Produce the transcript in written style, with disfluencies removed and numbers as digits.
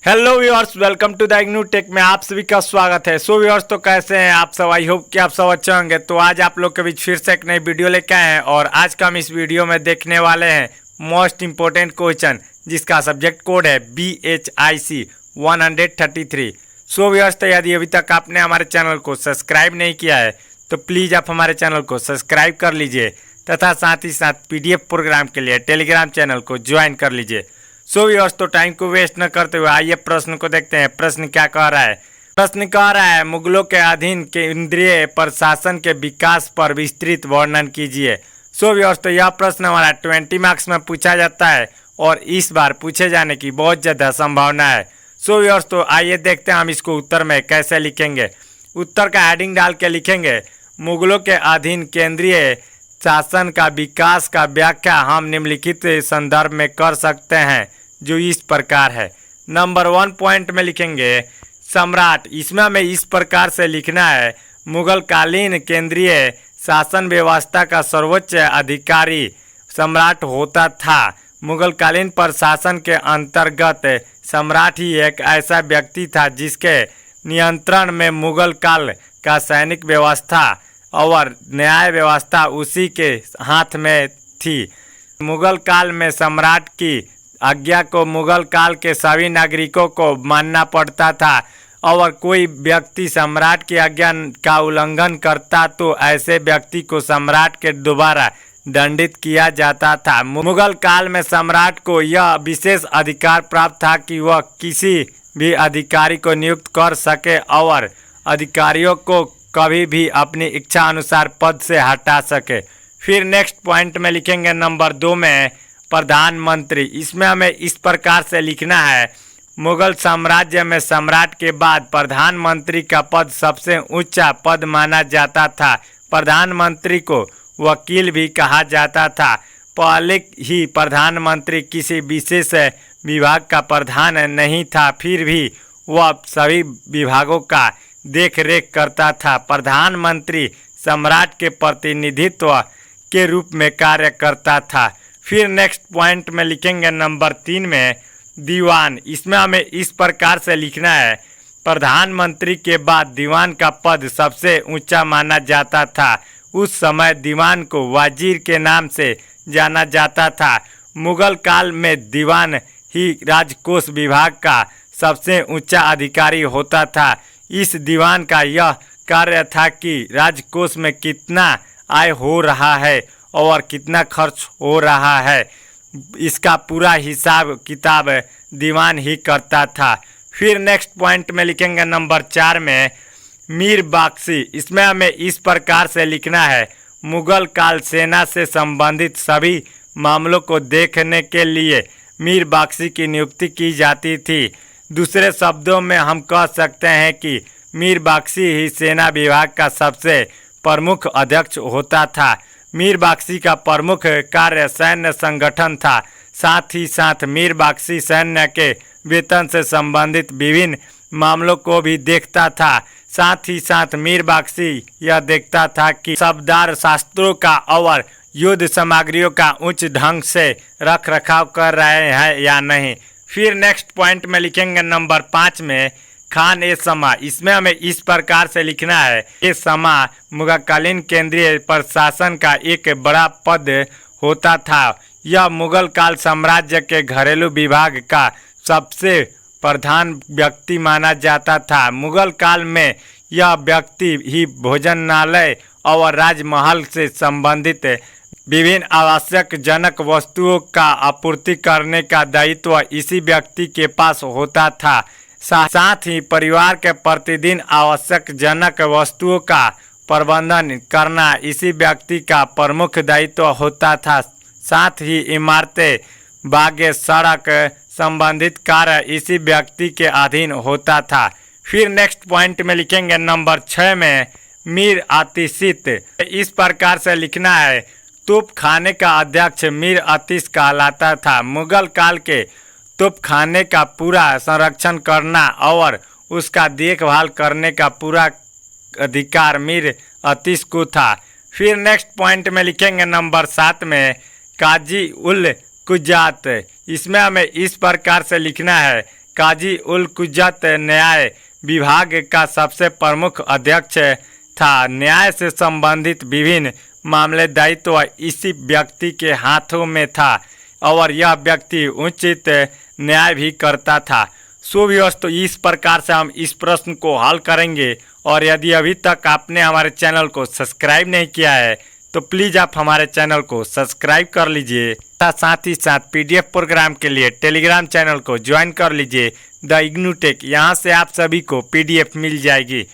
Hello viewers, welcome to the IGNOU tech में आप सभी का स्वागत है। सो व्यूअर्स, तो कैसे हैं आप सब? आई होप कि आप सब अच्छे होंगे। तो आज आप लोग के बीच फिर से एक नई वीडियो लेके आए हैं और आज का हम इस वीडियो में देखने वाले हैं मोस्ट इम्पोर्टेंट क्वेश्चन, जिसका सब्जेक्ट कोड है BHIC 133। सो व्यूअर्स, तो यदि अभी तक आपने हमारे चैनल को सब्सक्राइब नहीं किया है तो प्लीज़ आप हमारे चैनल को सब्सक्राइब कर लीजिए तथा साथ ही साथ PDF प्रोग्राम के लिए टेलीग्राम चैनल को ज्वाइन कर लीजिए। सो व्यूअर्स, तो टाइम को वेस्ट न करते हुए आइए प्रश्न को देखते हैं। प्रश्न क्या कह रहा है? प्रश्न कह रहा है, मुगलों के अधीन केंद्रीय प्रशासन के विकास पर विस्तृत वर्णन कीजिए। सो व्यूअर्स, तो यह प्रश्न हमारा 20 मार्क्स में पूछा जाता है और इस बार पूछे जाने की बहुत ज़्यादा संभावना है। सो व्यूअर्स, तो आइए देखते हैं हम इसको उत्तर में कैसे लिखेंगे। उत्तर का हेडिंग डाल के लिखेंगे, मुगलों के अधीन केंद्रीय शासन का विकास का व्याख्या हम निम्नलिखित संदर्भ में कर सकते हैं, जो इस प्रकार है। नंबर 1 पॉइंट में लिखेंगे सम्राट। इसमें हमें इस प्रकार से लिखना है, मुगल कालीन केंद्रीय शासन व्यवस्था का सर्वोच्च अधिकारी सम्राट होता था। मुगल कालीन प्रशासन के अंतर्गत सम्राट ही एक ऐसा व्यक्ति था जिसके नियंत्रण में मुगल काल का सैनिक व्यवस्था और न्याय व्यवस्था उसी के हाथ में थी। मुगल काल में सम्राट की आज्ञा को मुगल काल के सभी नागरिकों को मानना पड़ता था और कोई व्यक्ति सम्राट की आज्ञा का उल्लंघन करता तो ऐसे व्यक्ति को सम्राट के द्वारा दंडित किया जाता था। मुगल काल में सम्राट को यह विशेष अधिकार प्राप्त था कि वह किसी भी अधिकारी को नियुक्त कर सके और अधिकारियों को कभी भी अपनी इच्छा अनुसार पद से हटा सके। फिर नेक्स्ट पॉइंट में लिखेंगे नंबर 2 में प्रधानमंत्री। इसमें हमें इस प्रकार से लिखना है, मुगल साम्राज्य में सम्राट के बाद प्रधानमंत्री का पद सबसे ऊंचा पद माना जाता था। प्रधानमंत्री को वकील भी कहा जाता था। पहले ही प्रधानमंत्री किसी विशेष विभाग का प्रधान नहीं था, फिर भी वह सभी विभागों का देख रेख करता था। प्रधानमंत्री सम्राट के प्रतिनिधित्व के रूप में कार्य करता था। फिर नेक्स्ट पॉइंट में लिखेंगे नंबर 3 में दीवान। इसमें हमें इस प्रकार से लिखना है, प्रधानमंत्री के बाद दीवान का पद सबसे ऊंचा माना जाता था। उस समय दीवान को वजीर के नाम से जाना जाता था। मुगल काल में दीवान ही राजकोष विभाग का सबसे ऊंचा अधिकारी होता था। इस दीवान का यह कार्य था कि राजकोष में कितना आय हो रहा है और कितना खर्च हो रहा है, इसका पूरा हिसाब किताब दीवान ही करता था। फिर नेक्स्ट पॉइंट में लिखेंगे नंबर 4 में मीर बख्शी। इसमें हमें इस प्रकार से लिखना है, मुगल काल सेना से संबंधित सभी मामलों को देखने के लिए मीर बख्शी की नियुक्ति की जाती थी। दूसरे शब्दों में हम कह सकते हैं कि मीर बख्शी ही सेना विभाग का सबसे प्रमुख अध्यक्ष होता था। मीर बख्शी का प्रमुख कार्य सैन्य संगठन था। साथ ही साथ मीर बख्शी सैन्य के वेतन से संबंधित विभिन्न मामलों को भी देखता था। साथ ही साथ मीर बख्शी यह देखता था कि शब्दार शास्त्रों का और युद्ध सामग्रियों का उच्च ढंग से रख रखाव कर रहे हैं या नहीं। फिर नेक्स्ट पॉइंट में लिखेंगे नंबर 5 में खान ए समा। इसमें हमें इस प्रकार से लिखना है, ये समा मुगलकालीन केंद्रीय प्रशासन का एक बड़ा पद होता था। यह मुगल काल साम्राज्य के घरेलू विभाग का सबसे प्रधान व्यक्ति माना जाता था। मुगल काल में यह व्यक्ति ही भोजनालय और राजमहल से संबंधित विभिन्न आवश्यक जनक वस्तुओं का आपूर्ति करने का दायित्व इसी व्यक्ति के पास होता था। साथ ही परिवार के प्रतिदिन आवश्यक जनक वस्तुओं का प्रबंधन करना इसी व्यक्ति का प्रमुख दायित्व होता था। साथ ही इमारतें, बागें, सड़क संबंधित कार्य इसी व्यक्ति के अधीन होता था। फिर नेक्स्ट पॉइंट में लिखेंगे नंबर 6 में मीर अतिशित। इस प्रकार से लिखना है, तोप खाने का अध्यक्ष मीर अतिश कहलाता था। मुगल काल के तोप खाने का पूरा संरक्षण करना और उसका देखभाल करने का पूरा अधिकार मीर अतिश को था। फिर नेक्स्ट पॉइंट में लिखेंगे नंबर 7 में काजी उल कुजात। इसमें हमें इस प्रकार से लिखना है, काजी उल कुज्जत न्याय विभाग का सबसे प्रमुख अध्यक्ष था। न्याय से संबंधित विभिन्न मामले दायित्व इसी व्यक्ति के हाथों में था और यह व्यक्ति उचित न्याय भी करता था। सो व्यूअर्स, तो इस प्रकार से हम इस प्रश्न को हल करेंगे। और यदि अभी तक आपने हमारे चैनल को सब्सक्राइब नहीं किया है तो प्लीज़ आप हमारे चैनल को सब्सक्राइब कर लीजिए। साथ ही साथ पीडीएफ प्रोग्राम के लिए टेलीग्राम चैनल को ज्वाइन कर लीजिए द इग्नू टेक। यहाँ से आप सभी को पीडीएफ मिल जाएगी।